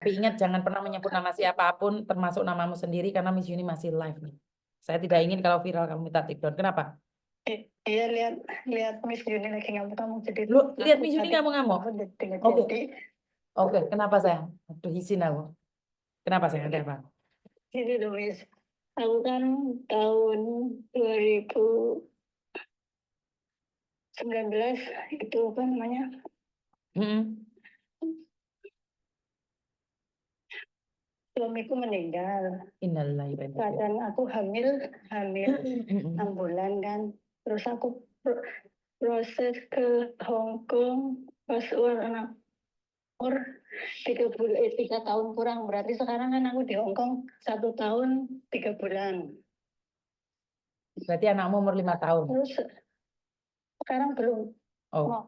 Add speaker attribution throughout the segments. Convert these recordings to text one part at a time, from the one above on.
Speaker 1: Tapi ingat jangan pernah menyebut nama siapapun termasuk namamu sendiri karena Miss Uni masih live nih. Saya tidak ingin kalau viral kamu minta take down. Kenapa?
Speaker 2: Iya, lihat Miss Uni lagi ngamuk-ngamuk jadi
Speaker 1: Lu lihat Miss Uni ngamuk-ngamuk. Oke.
Speaker 2: Jadi
Speaker 1: Oke, kenapa sayang? Aduh, izin aku. Kenapa sayang? Ada apa?
Speaker 2: jadi loh Miss, aku kan tahun 2019 itu apa namanya,
Speaker 1: Mm-mm.
Speaker 2: suamiku meninggal.
Speaker 1: Innalillahi wa inna ilaihi
Speaker 2: Keadaan aku hamil
Speaker 1: raji'un.
Speaker 2: 6 bulan kan. Terus aku proses ke Hong Kong pas anak umur 3 tahun kurang. Berarti sekarang kan aku di Hong Kong 1 tahun 3 bulan.
Speaker 1: Berarti anakmu umur 5 tahun.
Speaker 2: Terus sekarang belum,
Speaker 1: Oh,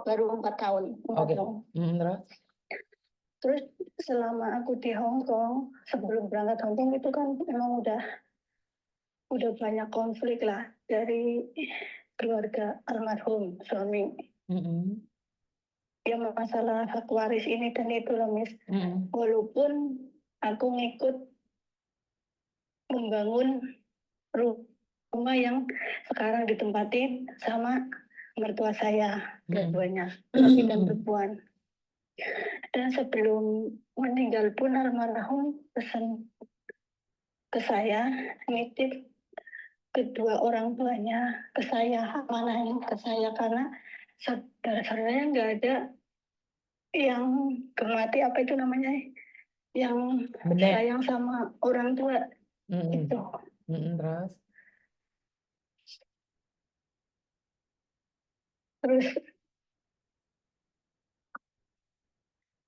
Speaker 2: baru 4 tahun. 4
Speaker 1: oke.
Speaker 2: tahun.
Speaker 1: Terus?
Speaker 2: Terus selama aku di Hong Kong, sebelum berangkat Hong Kong itu kan emang udah banyak konflik lah dari keluarga almarhum suami.
Speaker 1: Mm-mm.
Speaker 2: Ya masalah hak waris ini dan itu lah Miss.
Speaker 1: Mm-mm.
Speaker 2: Walaupun aku ngikut membangun rumah yang sekarang ditempatin sama mertua saya, dua-duanya, laki dan perempuan. Dan sebelum meninggal pun almarhum pesan ke saya, nitip kedua orang tuanya ke saya, amanahin ke saya karena saudara-saudaranya nggak ada yang gemati apa itu namanya, yang
Speaker 1: Bener.
Speaker 2: sayang sama orang tua itu.
Speaker 1: Terus?
Speaker 2: Terus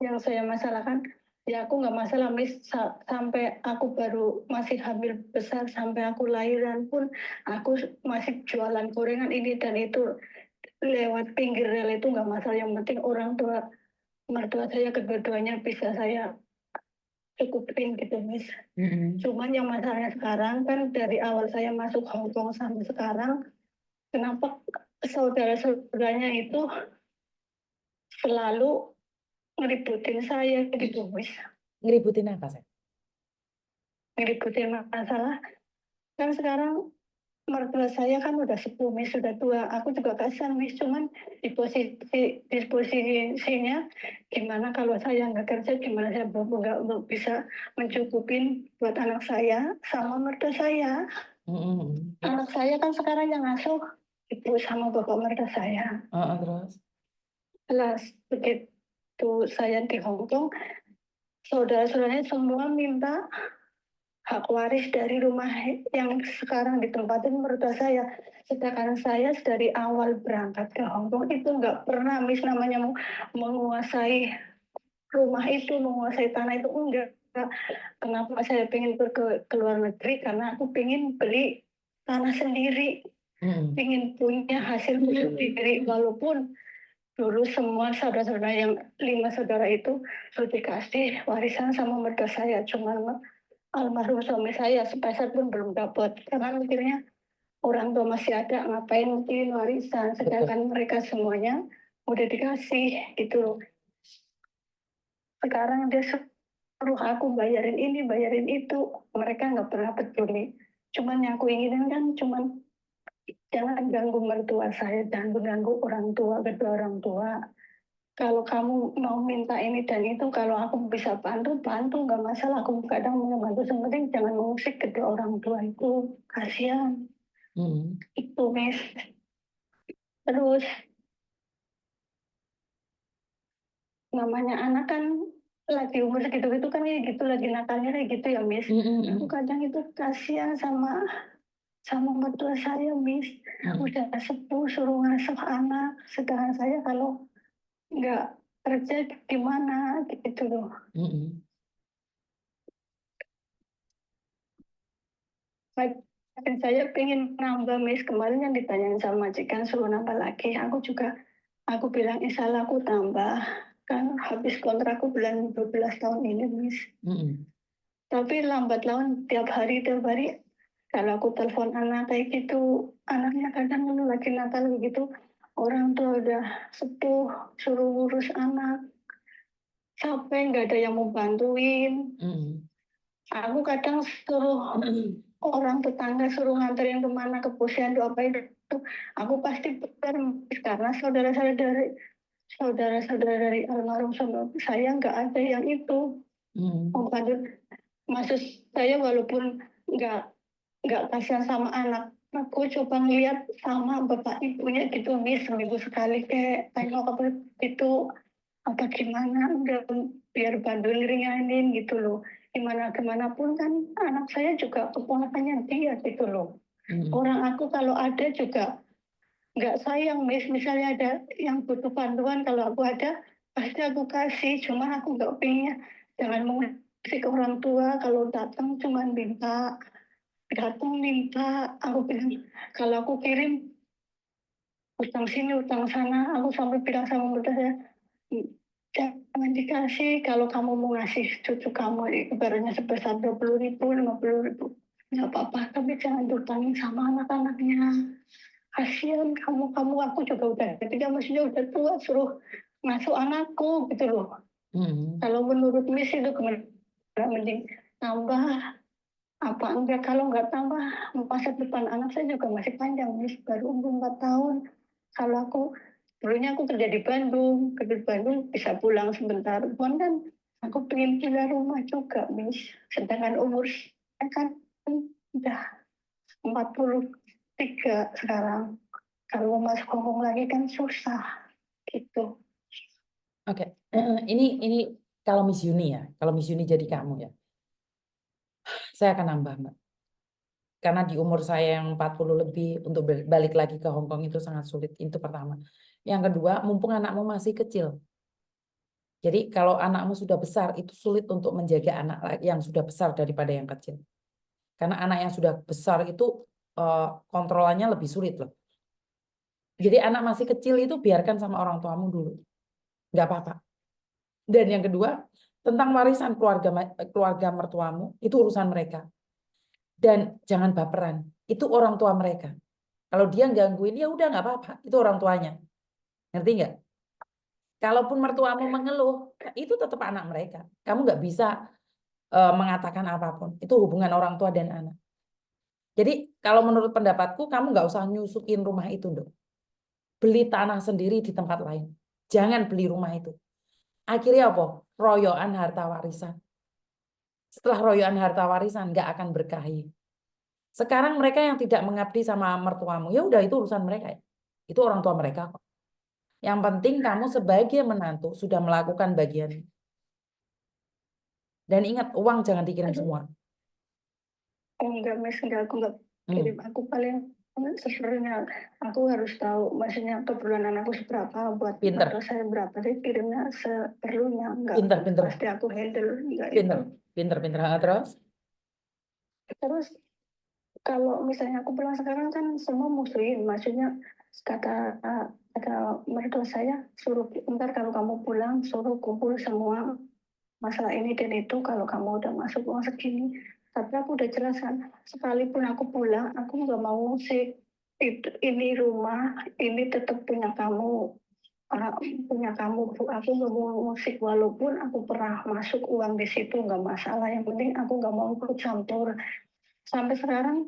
Speaker 2: yang saya masalahkan, ya aku nggak masalah Miss, sampai aku baru masih hamil besar, sampai aku lahiran pun aku masih jualan gorengan ini dan itu lewat pinggir rel itu nggak masalah. Yang penting orang tua mertua saya kedua-duanya bisa saya cukupin gitu Miss. Cuman yang masalahnya sekarang kan dari awal saya masuk Hong Kong sampai sekarang, kenapa saudara-saudaranya itu selalu ngeributin saya gitu Miss.
Speaker 1: Ngeributin apa, Seth?
Speaker 2: Ngeributin masalah. Kan sekarang mertua saya kan udah sepuh Miss, sudah tua. Aku juga kasihan Miss, cuman di posisinya gimana kalau saya nggak kerja, gimana saya nggak bisa mencukupin buat anak saya sama mertua saya. Anak saya kan sekarang yang ngasuh ibu sama bapak mertua saya.
Speaker 1: Terus?
Speaker 2: Jelas begitu saya di Hong Kong, saudara-saudaranya semua minta hak waris dari rumah yang sekarang ditempatin mertua saya. Sedangkan saya dari awal berangkat ke Hong Kong itu nggak pernah Miss namanya menguasai rumah itu, menguasai tanah itu, enggak. Kenapa saya pengen ke luar negeri? Karena aku pengen beli tanah sendiri, pengen punya hasil sendiri. Walaupun dulu semua saudara-saudara yang 5 saudara itu sudah dikasih warisan sama mertua saya, cuman almarhum suami saya sepeser pun belum dapat karena mikirnya orang tua masih ada, ngapain mungkin warisan, sedangkan mereka semuanya udah dikasih gitu. Sekarang dia suruh aku bayarin ini bayarin itu, mereka nggak pernah peduli. Cuman yang aku inginin kan cuman jangan ganggu mertua saya, jangan mengganggu orang tua, kedua orang tua. Kalau kamu mau minta ini dan itu, kalau aku bisa bantu, nggak masalah. Aku kadang mau bantu, yang penting jangan mengusik kedua orang tua itu, kasihan. Itu, Miss. Terus, namanya anak kan lagi umur segitu itu kan kayak gitu, lagi nakalnya kayak gitu ya, Miss. Aku kadang itu kasihan sama mertua saya, Miss. Udah sepuh, suruh ngasuh anak. Sedangkan saya kalau nggak kerja gimana gitu loh. Dan saya pengen nambah Miss, kemarin yang ditanyain sama majikan suruh nambah lagi, aku bilang insya Allah aku tambah, kan habis kontrakku bulan 12 tahun ini Miss. Tapi lambat laun tiap hari kalau aku telepon anak kayak gitu, anaknya kadang lagi nakal gitu, orang tua udah sepuh suruh ngurus anak, capek, nggak ada yang mau bantuin.
Speaker 1: Mm.
Speaker 2: Aku kadang suruh orang tetangga suruh nganterin kemana, ke posyandu apa itu. Aku pasti bayar, karena saudara-saudara dari almarhum sama saya nggak ada yang itu
Speaker 1: Mm.
Speaker 2: mau bantu. Maksud saya walaupun nggak kasihan sama anak, aku coba ngeliat sama bapak ibunya gitu, Miss, seminggu sekali kayak tengok apa itu apa gimana, udah biar bantuin ringanin gitu loh. Gimana pun kan anak saya juga keponakannya dia gitu loh.
Speaker 1: Mm.
Speaker 2: Orang aku kalau ada juga nggak sayang, Miss. Misalnya ada yang butuh bantuan, kalau aku ada pasti aku kasih. Cuma aku nggak pengen, jangan mengusik ke orang tua kalau datang cuma minta. Aku bilang kalau aku kirim utang sini utang sana, aku sampai bilang sama muda saya, jangan dikasih. Kalau kamu mau ngasih cucu kamu ibaratnya sebesar 20.000, 50.000, nggak apa-apa, tapi jangan diutangin sama anak-anaknya. Kasihan kamu aku juga udah ketiga, maksudnya udah tua, suruh ngasuh anakku gitu loh.
Speaker 1: Mm.
Speaker 2: Kalau menurut Miss itu kemana, mending tambah apa enggak. Kalau nggak tambah, masa depan anak saya juga masih panjang, Miss, baru umur 4 tahun. Kalau aku dulunya aku kerja di Bandung, bisa pulang sebentar, cuman kan aku pengen pindah rumah juga, Miss. Sedangkan umur saya kan udah 43 sekarang. Kalau mau masuk Hongkong lagi kan susah gitu.
Speaker 1: Oke, ini kalau Miss Yuni ya, kalau Miss Yuni jadi kamu ya, saya akan nambah, Mbak. Karena di umur saya yang 40 lebih untuk balik lagi ke Hong Kong itu sangat sulit. Itu pertama. Yang kedua, mumpung anakmu masih kecil. Jadi kalau anakmu sudah besar, itu sulit untuk menjaga anak yang sudah besar daripada yang kecil. Karena anak yang sudah besar itu kontrolannya lebih sulit loh. Jadi anak masih kecil itu biarkan sama orang tuamu dulu. Nggak apa-apa. Dan yang kedua, tentang warisan keluarga mertuamu, itu urusan mereka. Dan jangan baperan. Itu orang tua mereka. Kalau dia gangguin, ya udah nggak apa-apa. Itu orang tuanya. Ngerti nggak? Kalaupun mertuamu mengeluh, itu tetap anak mereka. Kamu nggak bisa mengatakan apapun. Itu hubungan orang tua dan anak. Jadi kalau menurut pendapatku, kamu nggak usah nyusukin rumah itu, dong. Beli tanah sendiri di tempat lain. Jangan beli rumah itu. Akhirnya apa? Royoan harta warisan. Setelah royoan harta warisan, nggak akan berkahi. Sekarang mereka yang tidak mengabdi sama mertuamu, ya udah itu urusan mereka. Itu orang tua mereka kok. Yang penting kamu sebagai menantu sudah melakukan bagian. Dan ingat, uang jangan dikirim
Speaker 2: Aduh,
Speaker 1: semua.
Speaker 2: enggak, Miss, enggak, aku enggak kirim.
Speaker 1: Hmm,
Speaker 2: Aku paling sebenarnya aku harus tahu maksudnya kebulanan aku seberapa, buat
Speaker 1: pinter,
Speaker 2: modal saya berapa, jadi kirimnya seperlunya. Enggak
Speaker 1: pinter, pinter,
Speaker 2: pasti aku handle, enggak
Speaker 1: pinter,
Speaker 2: itu.
Speaker 1: pinter, pinter. Terus,
Speaker 2: Terus kalau misalnya aku pulang sekarang kan semua musuhin, maksudnya kata kata mertua saya, suruh ntar kalau kamu pulang suruh kumpul semua masalah ini dan itu, kalau kamu udah masuk uang segini. Tapi aku udah jelaskan, sekalipun aku pulang aku nggak mau musik itu, ini rumah ini tetap punya kamu, punya kamu Bu. Aku nggak mau musik walaupun aku pernah masuk uang di situ, nggak masalah, yang penting aku nggak mau ikut campur. Sampai sekarang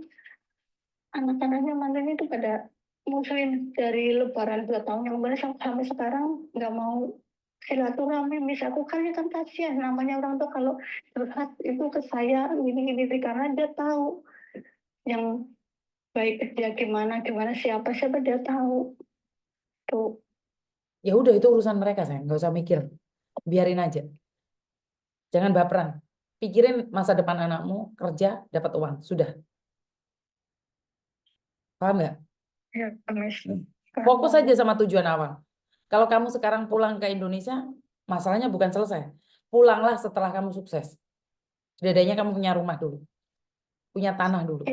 Speaker 2: anak-anaknya mantan itu pada musuhin dari Lebaran 2 tahun yang lalu sampai sekarang nggak mau silaturahmi. Mis, aku kan kasihan, namanya orang tuh kalau curhat itu ke saya ini karena dia tahu yang baik ke dia gimana gimana, siapa siapa dia tahu tuh.
Speaker 1: ya udah itu urusan mereka, sayang. Nggak usah mikir. Biarin aja. Jangan baperan. Pikirin masa depan anakmu, kerja, dapat uang. Sudah. Paham nggak?
Speaker 2: Ya, Mis.
Speaker 1: Fokus aja sama tujuan awal. Kalau kamu sekarang pulang ke Indonesia, masalahnya bukan selesai. Pulanglah setelah kamu sukses. Setidaknya kamu punya rumah dulu. Punya tanah dulu.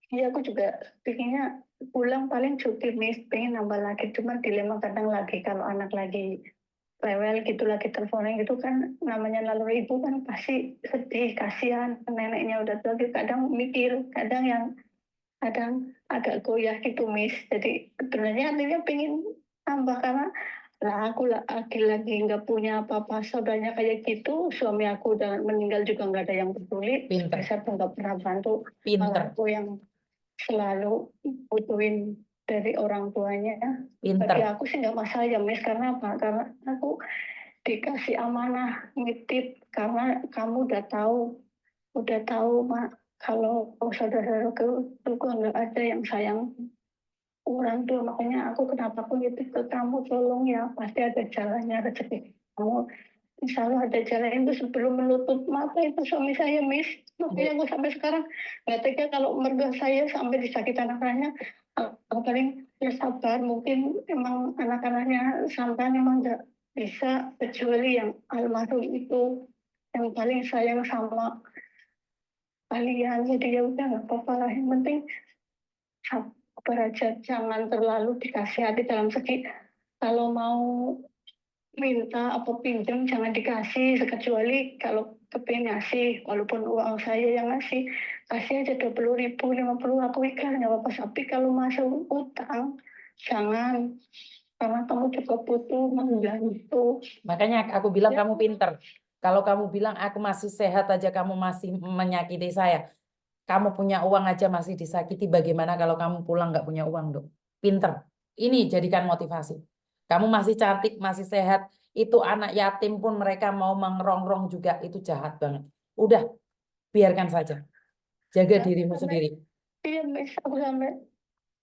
Speaker 2: Aku juga pinginnya pulang paling cuti, Mis, pengen nambah lagi, cuma dilema kadang lagi kalau anak lagi rewel gitu, lagi teleponan gitu kan, namanya lalu ibu kan pasti sedih, kasihan neneknya udah tua gitu, kadang mikir, kadang agak goyah gitu, Miss. Jadi sebenarnya artinya pengen tambah karena Nah, aku lagi nggak punya apa-apa, saudaranya kayak gitu. Suami aku udah meninggal juga nggak ada yang peduli.
Speaker 1: Pinter,
Speaker 2: Saya pun nggak pernah bantu. Malah
Speaker 1: pinter,
Speaker 2: aku yang selalu butuhin dari orang tuanya. Bagi
Speaker 1: pinter.
Speaker 2: aku sih nggak masalah ya, Miss. Karena apa? Karena aku dikasih amanah nitip. Karena kamu udah tahu, Mak. Kalau saudara-saudaraku itu nggak ada yang sayang orang tua, makanya aku kenapa aku nitip ke kamu, tolong ya, pasti ada jalannya rezeki kamu, insya Allah ada jalan. Itu sebelum menutup mata itu suami saya, Miss. Makanya aku sampai sekarang nggak tega kalau mertua saya sampai disakiti anak-anaknya. Aku paling ya sabar, mungkin emang anak-anaknya sampai memang nggak bisa, kecuali yang almarhum itu yang paling sayang sama kalian. Jadi ya udah nggak apa-apa lah, yang penting sabar aja, jangan terlalu dikasih hati dalam segi kalau mau minta apa pinjam jangan dikasih, kecuali kalau kepingin ngasih, walaupun uang saya yang ngasih, kasih aja 20.000, 50 aku ikhlas nggak apa-apa. Tapi kalau masuk utang jangan, karena kamu juga butuh membantu.
Speaker 1: Makanya aku bilang
Speaker 2: Ya,
Speaker 1: kamu pinter. Kalau kamu bilang aku masih sehat aja kamu masih menyakiti saya. Kamu punya uang aja masih disakiti. Bagaimana kalau kamu pulang nggak punya uang, Dok? Pinter. Ini jadikan motivasi. Kamu masih cantik, masih sehat. Itu anak yatim pun mereka mau mengerongrong juga. Itu jahat banget. Udah, biarkan saja. Jaga dirimu
Speaker 2: sampai
Speaker 1: sendiri.
Speaker 2: iya, Miss, aku sampai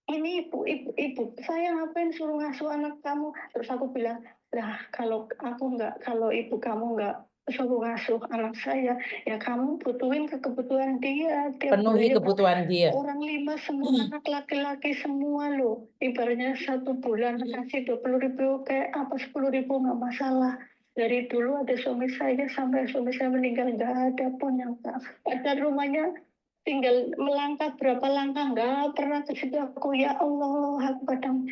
Speaker 2: ini ibu saya ngapain suruh ngasuh anak kamu, terus aku bilang lah kalau aku nggak, kalau ibu kamu nggak suruh ngasuh anak saya, ya kamu butuhin ke kebutuhan dia tiap
Speaker 1: Penuhi
Speaker 2: bulannya, Pak.
Speaker 1: kebutuhan dia.
Speaker 2: Orang 5 semua anak laki-laki semua loh, ibaratnya 1 bulan kasih 20.000 kayak apa, 10.000 nggak masalah. Dari dulu ada suami saya sampai suami saya meninggal nggak ada pun yang ada rumahnya, tinggal melangkah berapa langkah nggak pernah ke situ. Aku ya Allah, aku kadang,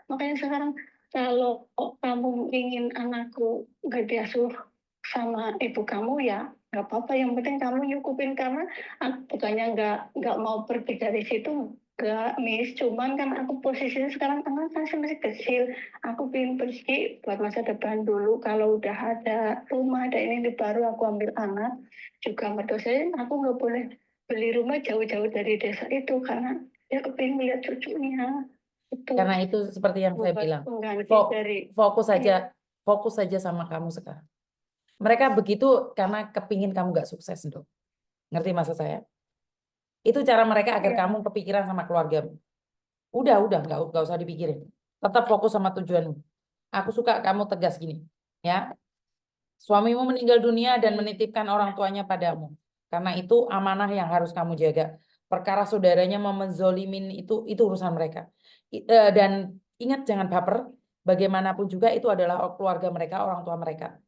Speaker 2: makanya sekarang kalau kamu ingin anakku nggak diasuh sama ibu kamu, ya nggak apa-apa, yang penting kamu nyukupin. Karena aku bukannya nggak mau pergi dari situ, nggak, Miss, cuman kan aku posisinya sekarang anak kan masih kecil, aku pengen pergi buat masa depan dulu. Kalau udah ada rumah, ada ini baru aku ambil anak. Juga mertua saya, aku nggak boleh beli rumah jauh-jauh dari desa itu, karena dia kepingin melihat cucunya itu,
Speaker 1: Karena itu seperti yang saya
Speaker 2: buat
Speaker 1: bilang.
Speaker 2: pengganti
Speaker 1: Fo-
Speaker 2: dari
Speaker 1: Fokus saja,
Speaker 2: iya,
Speaker 1: fokus saja sama kamu sekarang. Mereka begitu karena kepingin kamu nggak sukses, Dok. Ngerti maksud saya? Itu cara mereka agar
Speaker 2: iya,
Speaker 1: kamu kepikiran sama keluargamu. Udah, nggak usah dipikirin. Tetap fokus sama tujuanmu. Aku suka kamu tegas gini, ya. Suamimu meninggal dunia dan menitipkan orang tuanya padamu. Karena itu amanah yang harus kamu jaga. Perkara saudaranya mau menzolimin itu urusan mereka. Dan ingat jangan baper. Bagaimanapun juga itu adalah keluarga mereka, orang tua mereka.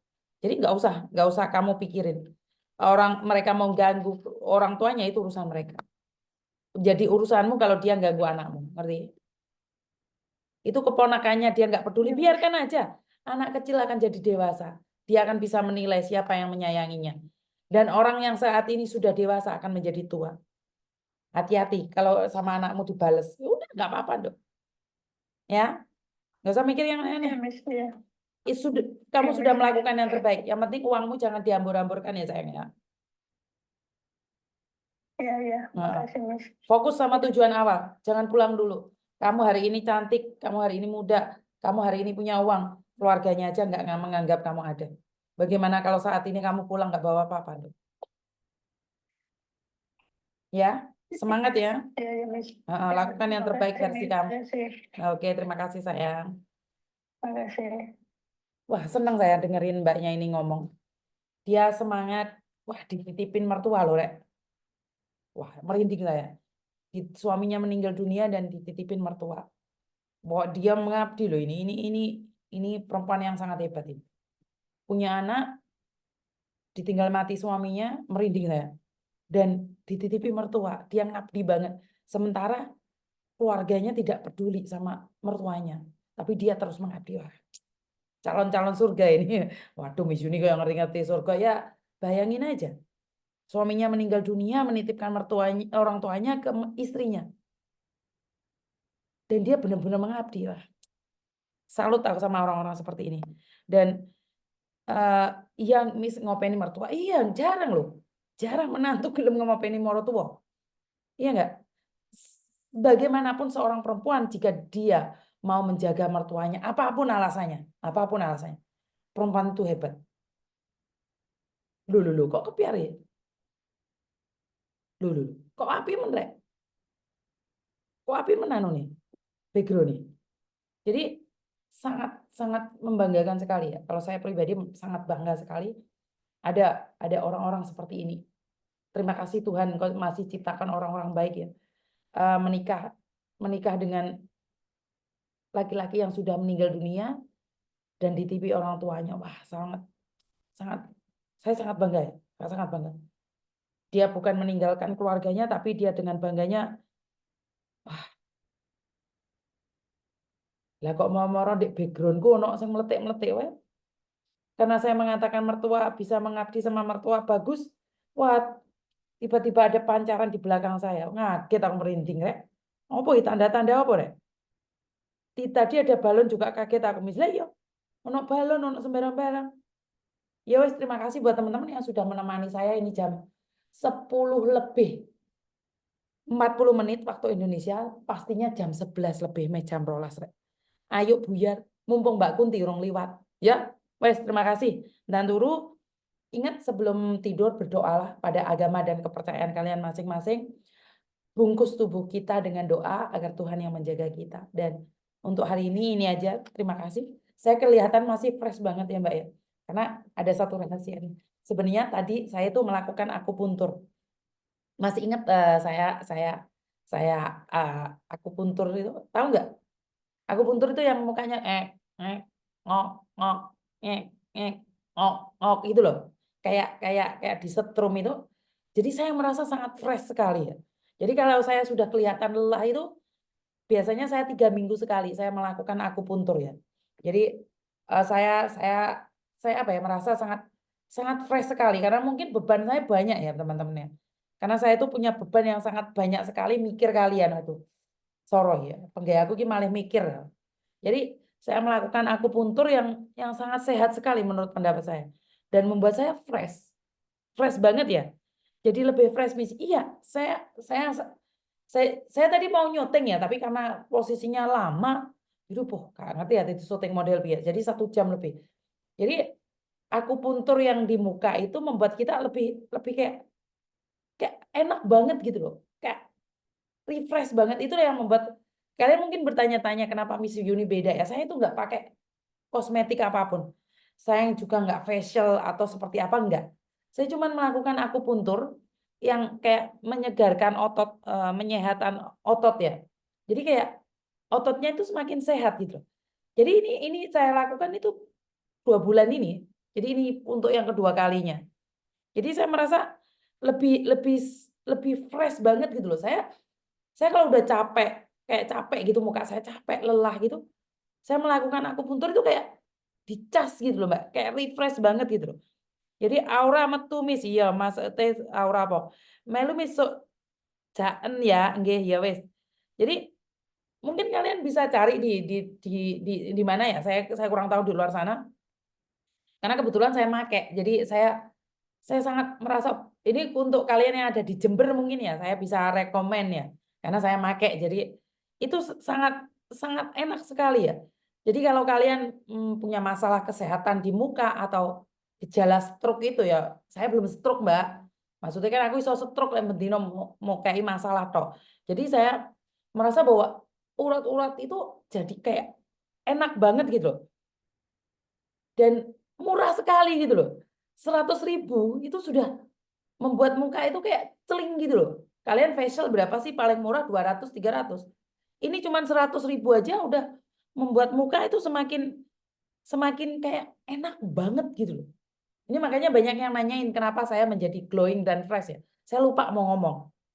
Speaker 1: Jadi nggak usah kamu pikirin. Orang mereka mau ganggu orang tuanya itu urusan mereka. Jadi urusanmu kalau dia ganggu anakmu, ngerti? Itu keponakannya dia nggak peduli,
Speaker 2: iya, Mas.
Speaker 1: biarkan aja. Anak kecil akan jadi dewasa. Dia akan bisa menilai siapa yang menyayanginya. Dan orang yang saat ini sudah dewasa akan menjadi tua. Hati-hati kalau sama anakmu dibales. Ya udah nggak apa-apa dong. Ya, nggak usah mikir yang
Speaker 2: Iya,
Speaker 1: aneh.
Speaker 2: Miss, iya,
Speaker 1: Kamu
Speaker 2: iya,
Speaker 1: sudah
Speaker 2: Miss.
Speaker 1: melakukan yang terbaik. Yang penting uangmu jangan dihambur-hamburkan ya sayang ya.
Speaker 2: Iya, iya,
Speaker 1: Nah,
Speaker 2: makasih, Miss.
Speaker 1: fokus sama
Speaker 2: Iya,
Speaker 1: tujuan awal. Jangan pulang dulu. Kamu hari ini cantik, kamu hari ini muda, kamu hari ini punya uang. Keluarganya aja nggak menganggap kamu ada. Bagaimana kalau saat ini kamu pulang nggak bawa apa-apa? Dok? Ya, semangat ya.
Speaker 2: iya, iya, Miss. Iya,
Speaker 1: Lakukan yang terbaik
Speaker 2: makasih,
Speaker 1: versi
Speaker 2: Miss.
Speaker 1: kamu.
Speaker 2: Makasih,
Speaker 1: Oke, terima kasih sayang.
Speaker 2: makasih.
Speaker 1: Wah, senang saya dengerin mbaknya ini ngomong. Dia semangat. Wah, dititipin mertua loh, Rek. Wah, merinding saya. Suaminya meninggal dunia dan dititipin mertua. Bahwa dia mengabdi loh ini perempuan yang sangat hebat ini. Punya anak, ditinggal mati suaminya, merinding saya. Dan dititipi mertua, dia ngabdi banget. Sementara keluarganya tidak peduli sama mertuanya, tapi dia terus mengabdi. Wah, calon-calon surga ini. Waduh, Miss Yuni kayak ngerti-ngerti surga ya. Bayangin aja, suaminya meninggal dunia, menitipkan mertuanya, orang tuanya ke istrinya, dan dia benar-benar mengabdi. Wah, Salut aku sama orang-orang seperti ini. Dan yang ngopeni mertua, iya jarang loh. Jarang menantu gelem ngopeni mertua. Iya enggak? Bagaimanapun seorang perempuan jika dia mau menjaga mertuanya, apapun alasannya, perempuan itu hebat. Loh, kok kepiar ya? Loh, kok api menrek? Kok api menanu nih? Background nih. Jadi sangat membanggakan sekali ya. Kalau saya pribadi sangat bangga sekali ada orang-orang seperti ini. Terima kasih Tuhan, Engkau masih ciptakan orang-orang baik ya. Menikah dengan laki-laki yang sudah meninggal dunia dan ditipi orang tuanya. Wah, saya sangat bangga ya. Saya sangat bangga. Dia bukan meninggalkan keluarganya, tapi dia dengan bangganya, wah, lah kok mau moro di backgroundku ono sing meletik-meletik wae. Karena saya mengatakan mertua bisa mengabdi sama mertua bagus. Wah, tiba-tiba ada pancaran di belakang saya. Ngaget aku merinding rek. Apa ya tanda-tanda apa rek? Tadi ada balon juga kaget aku. Misalnya ya, ono balon, ono sembarang-barang. Ya wes, terima kasih buat teman-teman yang sudah menemani saya ini jam 10 lebih. 40 menit waktu Indonesia, pastinya jam 11 lebih jam rolas rek. Ayo buyar, mumpung Mbak Kunti urung liwat. Ya, wes terima kasih. Dan turu, ingat sebelum tidur berdoalah pada agama dan kepercayaan kalian masing-masing. Bungkus tubuh kita dengan doa agar Tuhan yang menjaga kita. Dan untuk hari ini aja. Terima kasih. Saya kelihatan masih fresh banget ya Mbak ya. Karena ada satu rahasia nih. Sebenarnya tadi saya tuh melakukan akupuntur. Masih ingat saya akupuntur itu tahu nggak? Akupuntur itu yang mukanya ngok ngok ngek ngok ngok gitu loh. Kayak disetrum itu. Jadi saya merasa sangat fresh sekali ya. Jadi kalau saya sudah kelihatan lelah itu biasanya saya 3 minggu sekali saya melakukan akupuntur ya. Jadi saya apa ya merasa sangat fresh sekali karena mungkin beban saya banyak ya teman-teman ya. Karena saya itu punya beban yang sangat banyak sekali mikir kalian itu. Soroh ya, penggaya aku ki malih mikir. Jadi saya melakukan akupuntur yang sangat sehat sekali menurut pendapat saya dan membuat saya fresh. Fresh banget ya. Jadi lebih fresh Miss. Iya, saya tadi mau nyuting ya, tapi karena posisinya lama, itu gak ngerti ya itu syuting model biar. Jadi 1 jam lebih. Jadi akupuntur yang di muka itu membuat kita lebih kayak enak banget gitu loh. Kayak refresh banget. Itu yang membuat kalian mungkin bertanya-tanya kenapa Miss Yuni beda ya. Saya itu nggak pakai kosmetik apapun. Saya juga nggak facial atau seperti apa enggak. Saya cuma melakukan akupuntur yang kayak menyegarkan otot, menyehatkan otot ya. Jadi kayak ototnya itu semakin sehat gitu. Jadi ini saya lakukan itu 2 bulan ini. Jadi ini untuk yang kedua kalinya. Jadi saya merasa lebih fresh banget gitu loh. Saya kalau udah capek, kayak capek gitu muka saya capek, lelah gitu, saya melakukan akupuntur itu kayak dicas gitu loh, Mbak. Kayak refresh banget gitu loh. Jadi aura metu Miss, iya Mas teh aura apa? Melu Miss sok jaen ya, nggih ya wis. Jadi mungkin kalian bisa cari di mana ya? Saya kurang tahu di luar sana. Karena kebetulan saya make. Jadi saya sangat merasa ini untuk kalian yang ada di Jember mungkin ya, saya bisa rekomen ya. Karena saya make. Jadi itu sangat sangat enak sekali ya. Jadi kalau kalian punya masalah kesehatan di muka atau gejala stroke itu ya, saya belum stroke Mbak. Maksudnya kan aku iso stroke yang bendino mau kayak masalah toh. Jadi saya merasa bahwa urat-urat itu jadi kayak enak banget gitu loh. Dan murah sekali gitu loh. 100.000 itu sudah membuat muka itu kayak celing gitu loh. Kalian facial berapa sih paling murah 200 300. Ini cuma 100.000 aja udah membuat muka itu semakin kayak enak banget gitu loh. Ini makanya banyak yang nanyain kenapa saya menjadi glowing dan fresh ya. Saya lupa mau ngomong.